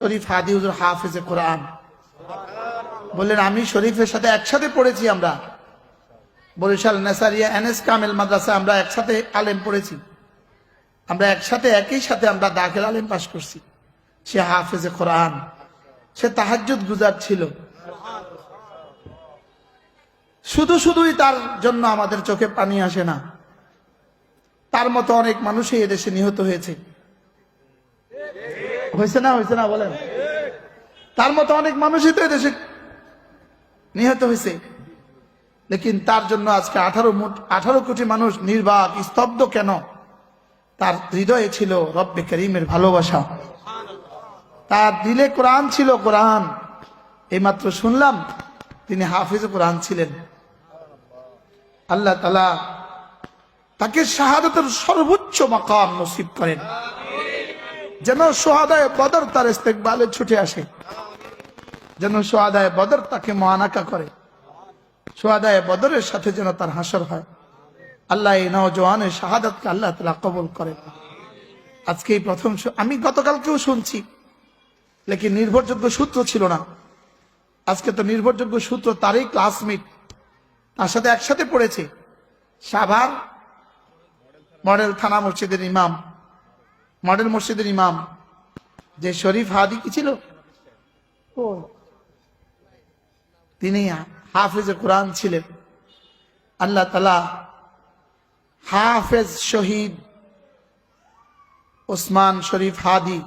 শরীফ হাদি হুজুর হাফেজে কোরআন বললেন, আমি শরীফের সাথে একসাথে পড়েছি। আমরা বরিশাল নেসারিয়া এনএস কামেল মাদ্রাসা আমরা একসাথে আলেম পড়েছি। আমরা একসাথে একই সাথে আমরা দাখিল আলেম পাশ করছি। সে হাফেজে কোরআন, সে তাহাজ্জুদ গুজার ছিল। শুধুই তার জন্য আমাদের চোখে পানি আসে না। তার মতো অনেক মানুষই এদেশে নিহত হয়েছে। হয়েছে না বলেন? তার মতো অনেক মানুষই তো এদেশে নিহত হয়েছে। লেকিন তার জন্য আজকে 18 কোটি মানুষ নির্বাক স্তব্ধ কেন? তার হৃদয়ে ছিল রব্বে করিমের ভালোবাসা, তার দিলে কোরআন ছিল। কোরআন এইমাত্র শুনলাম তিনি হাফিজ কোরআন ছিলেন। আল্লাহ তাআলা তাকে শাহাদাতের সর্বোচ্চ মাকাম নসিব করেন, যেন শুহাদায়ে বদর তার ইস্তেকবালে ছুটে আসে, যেন শুহাদায়ে বদর তাকে মুআনাকা করে, শুহাদায়ে বদরের সাথে যেন তার হাসর হয়। আল্লাহ এই নওজওয়ানের শাহাদাতকে আল্লাহ তাআলা কবুল করেন। আজকে এই প্রথম, আমি গতকালকেও শুনছি, লেকিন নির্ভরযোগ্য সূত্র ছিল না। আজকে তো নির্ভরযোগ্য সূত্র, তারই ক্লাসমেট, তার সাথে একসাথে পড়েছে। সাভার মডেল থানা মসজিদের ইমাম, মডেল মসজিদের ইমাম যে শরীফ হাদি কি ছিল, তিনি হাফেজ কোরআন ছিলেন। আল্লাহ তাআলা হাফেজ শহীদ ওসমান শরীফ হাদি